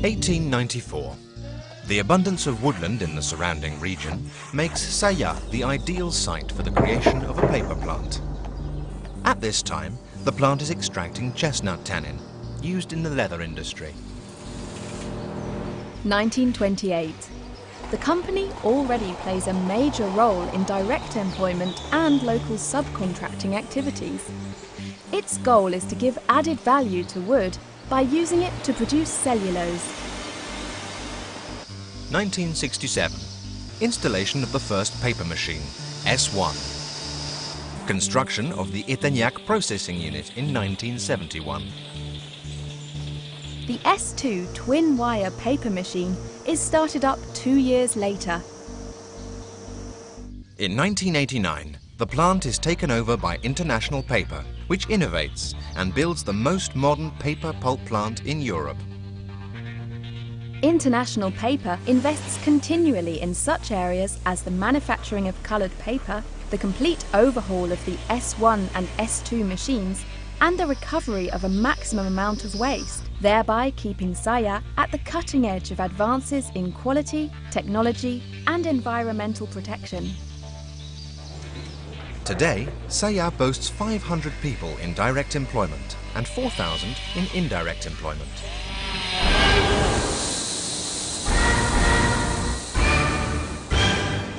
1894. The abundance of woodland in the surrounding region makes Saillat the ideal site for the creation of a paper plant. At this time, the plant is extracting chestnut tannin, used in the leather industry. 1928. The company already plays a major role in direct employment and local subcontracting activities. Its goal is to give added value to wood by using it to produce cellulose. 1967. Installation of the first paper machine, S1. Construction of the Etagnac processing unit in 1971. The S2 twin-wire paper machine is started up 2 years later. In 1989, the plant is taken over by International Paper, which innovates and builds the most modern paper pulp plant in Europe. International Paper invests continually in such areas as the manufacturing of coloured paper, the complete overhaul of the S1 and S2 machines, and the recovery of a maximum amount of waste, thereby keeping Saillat at the cutting edge of advances in quality, technology, and environmental protection. Today, Saillat boasts 500 people in direct employment and 4,000 in indirect employment.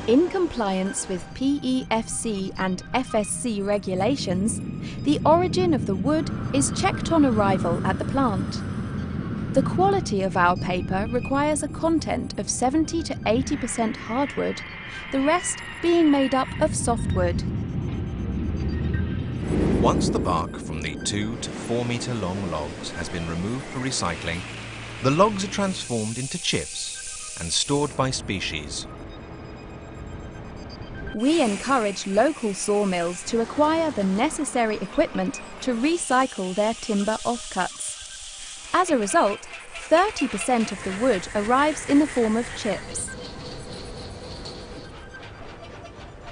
In compliance with PEFC and FSC regulations, the origin of the wood is checked on arrival at the plant. The quality of our paper requires a content of 70 to 80% hardwood, the rest being made up of softwood. Once the bark from the 2 to 4 meter long logs has been removed for recycling, the logs are transformed into chips and stored by species. We encourage local sawmills to acquire the necessary equipment to recycle their timber offcuts. As a result, 30% of the wood arrives in the form of chips.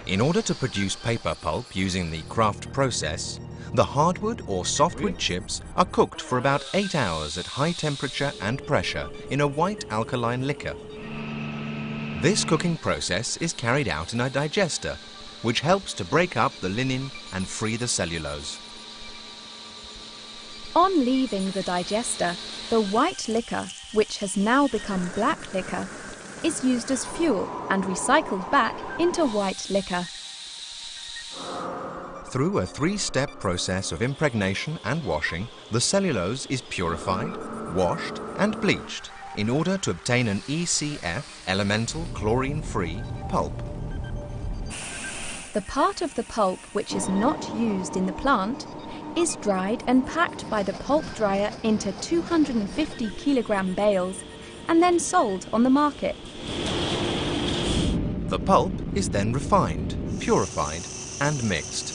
In order to produce paper pulp using the Kraft process, the hardwood or softwood chips are cooked for about 8 hours at high temperature and pressure in a white alkaline liquor. This cooking process is carried out in a digester, which helps to break up the linen and free the cellulose. On leaving the digester, the white liquor, which has now become black liquor, is used as fuel and recycled back into white liquor. Through a 3-step process of impregnation and washing, the cellulose is purified, washed and bleached in order to obtain an ECF, elemental chlorine-free, pulp. The part of the pulp which is not used in the plant is dried and packed by the pulp dryer into 250 kilogram bales and then sold on the market. The pulp is then refined, purified and mixed.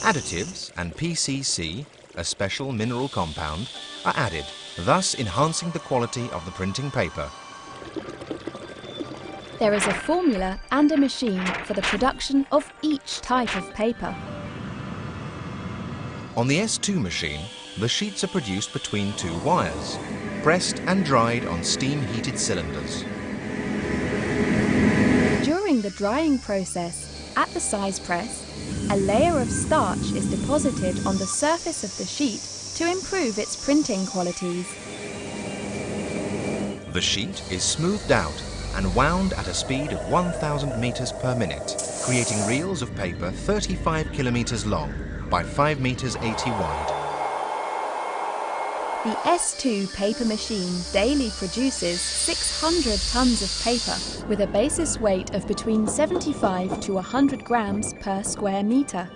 Additives and PCC, a special mineral compound, are added, thus enhancing the quality of the printing paper. There is a formula and a machine for the production of each type of paper. On the S2 machine, the sheets are produced between 2 wires, pressed and dried on steam-heated cylinders. During the drying process, at the size press, a layer of starch is deposited on the surface of the sheet to improve its printing qualities. The sheet is smoothed out and wound at a speed of 1,000 meters per minute, creating reels of paper 35 kilometers long by 5 meters 80 wide. The S2 paper machine daily produces 600 tons of paper with a basis weight of between 75 to 100 grams per square meter.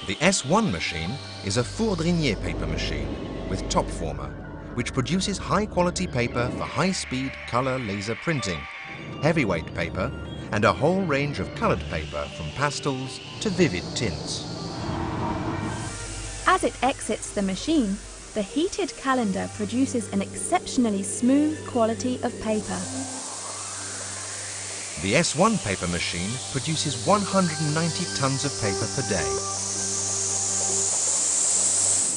The S1 machine is a Fourdrinier paper machine with top former, which produces high-quality paper for high-speed color laser printing, heavyweight paper, and a whole range of colored paper from pastels to vivid tints. As it exits the machine, the heated calendar produces an exceptionally smooth quality of paper. The S1 paper machine produces 190 tons of paper per day.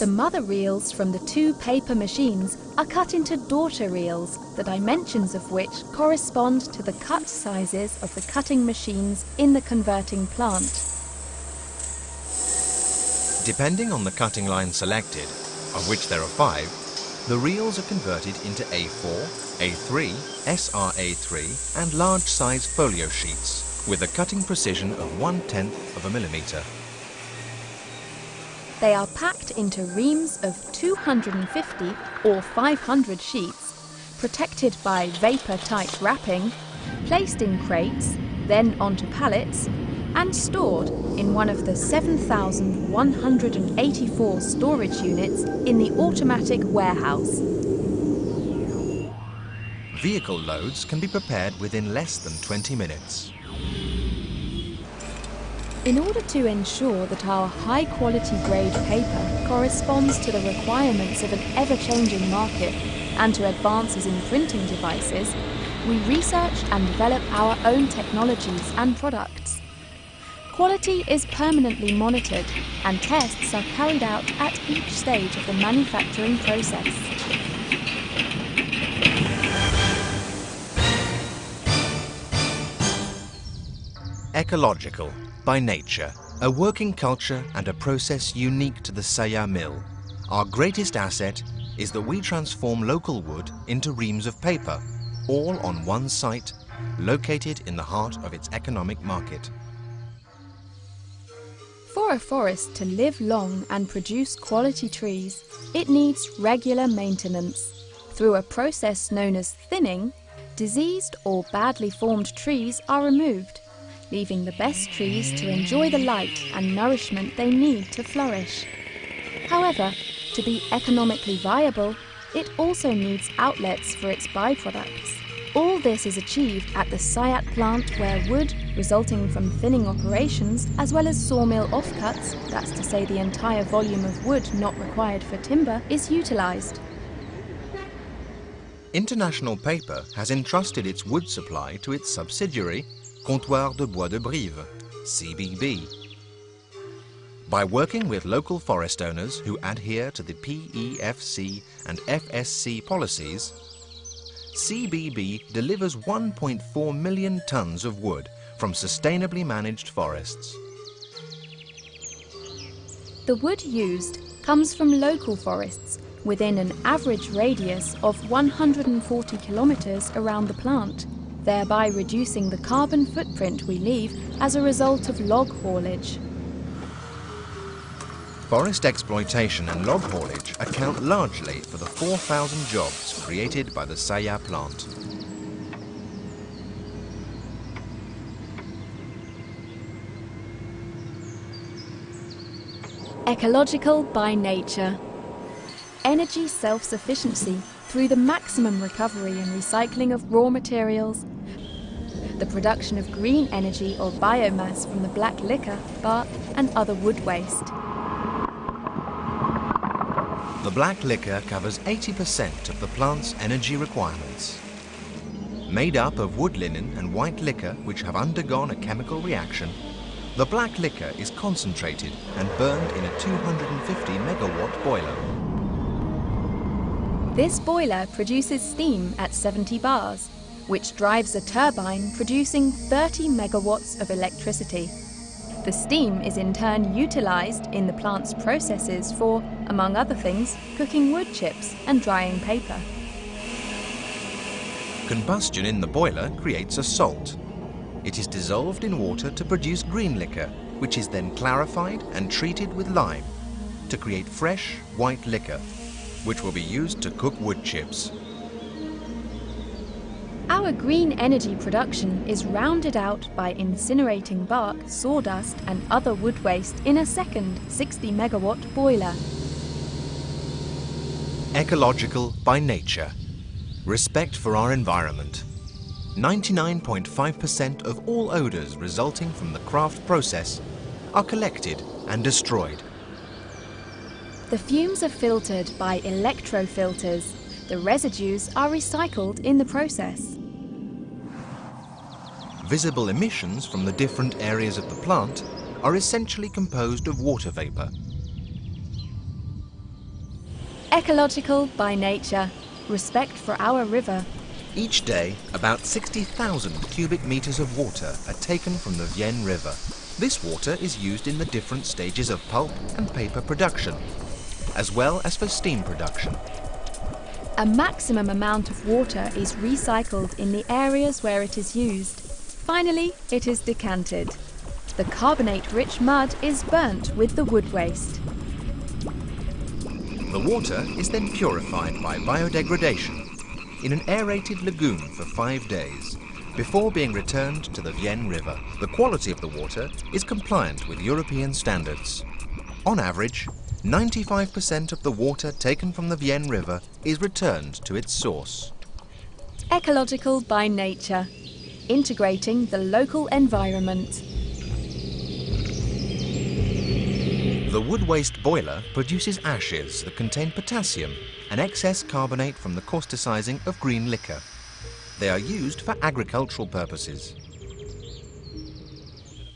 The mother reels from the two paper machines are cut into daughter reels, the dimensions of which correspond to the cut sizes of the cutting machines in the converting plant. Depending on the cutting line selected, of which there are 5, the reels are converted into A4, A3, SRA3 and large-size folio sheets with a cutting precision of 1/10 of a millimetre. They are packed into reams of 250 or 500 sheets, protected by vapour-tight wrapping, placed in crates, then onto pallets, and stored in one of the 7,184 storage units in the automatic warehouse. Vehicle loads can be prepared within less than 20 minutes. In order to ensure that our high-quality grade paper corresponds to the requirements of an ever-changing market and to advances in printing devices, we research and develop our own technologies and products. Quality is permanently monitored and tests are carried out at each stage of the manufacturing process. Ecological, by nature, a working culture and a process unique to the Saillat mill. Our greatest asset is that we transform local wood into reams of paper, all on one site, located in the heart of its economic market. For a forest to live long and produce quality trees, it needs regular maintenance. Through a process known as thinning, diseased or badly formed trees are removed, leaving the best trees to enjoy the light and nourishment they need to flourish. However, to be economically viable, it also needs outlets for its byproducts. All this is achieved at the Saillat plant, where wood resulting from thinning operations, as well as sawmill offcuts, that's to say the entire volume of wood not required for timber, is utilised. International Paper has entrusted its wood supply to its subsidiary, Comptoir de Bois de Brive, CBB. By working with local forest owners who adhere to the PEFC and FSC policies, CBB delivers 1.4 million tonnes of wood from sustainably managed forests. The wood used comes from local forests within an average radius of 140 kilometres around the plant, thereby reducing the carbon footprint we leave as a result of log haulage. Forest exploitation and log haulage account largely for the 4,000 jobs created by the Saillat plant. Ecological by nature. Energy self-sufficiency through the maximum recovery and recycling of raw materials, the production of green energy or biomass from the black liquor, bark and other wood waste. The black liquor covers 80% of the plant's energy requirements. Made up of wood linen and white liquor which have undergone a chemical reaction, the black liquor is concentrated and burned in a 250 megawatt boiler. This boiler produces steam at 70 bars, which drives a turbine producing 30 megawatts of electricity. The steam is in turn utilised in the plant's processes for, among other things, cooking wood chips and drying paper. Combustion in the boiler creates a salt. It is dissolved in water to produce green liquor, which is then clarified and treated with lime to create fresh white liquor, which will be used to cook wood chips. Our green energy production is rounded out by incinerating bark, sawdust and other wood waste in a second 60 megawatt boiler. Ecological by nature. Respect for our environment. 99.5% of all odours resulting from the craft process are collected and destroyed. The fumes are filtered by electrofilters. The residues are recycled in the process. Visible emissions from the different areas of the plant are essentially composed of water vapour. Ecological by nature. Respect for our river. Each day, about 60,000 cubic meters of water are taken from the Vienne River. This water is used in the different stages of pulp and paper production, as well as for steam production. A maximum amount of water is recycled in the areas where it is used. Finally, it is decanted. The carbonate-rich mud is burnt with the wood waste. The water is then purified by biodegradation in an aerated lagoon for 5 days before being returned to the Vienne River. The quality of the water is compliant with European standards. On average, 95% of the water taken from the Vienne River is returned to its source. Ecological by nature. Integrating the local environment. The wood waste boiler produces ashes that contain potassium, an excess carbonate from the causticizing of green liquor. They are used for agricultural purposes.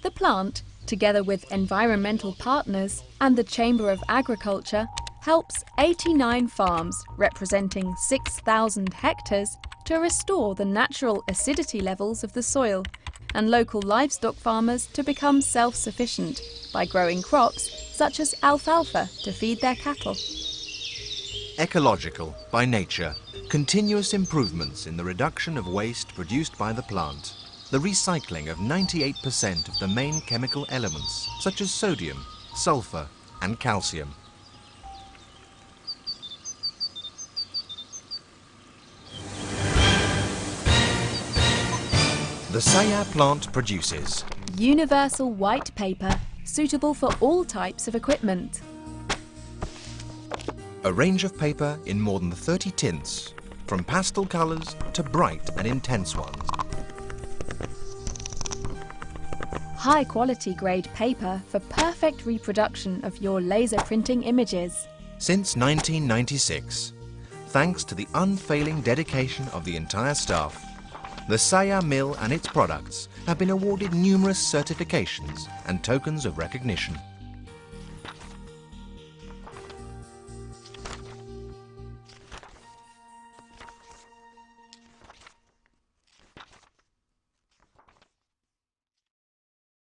The plant, together with environmental partners and the Chamber of Agriculture, helps 89 farms representing 6,000 hectares to restore the natural acidity levels of the soil, and local livestock farmers to become self-sufficient by growing crops such as alfalfa to feed their cattle. Ecological by nature. Continuous improvements in the reduction of waste produced by the plant. The recycling of 98% of the main chemical elements such as sodium, sulfur and calcium. The Saillat plant produces universal white paper suitable for all types of equipment. A range of paper in more than 30 tints, from pastel colours to bright and intense ones. High quality grade paper for perfect reproduction of your laser printing images. Since 1996, thanks to the unfailing dedication of the entire staff, the Saillat mill and its products have been awarded numerous certifications and tokens of recognition.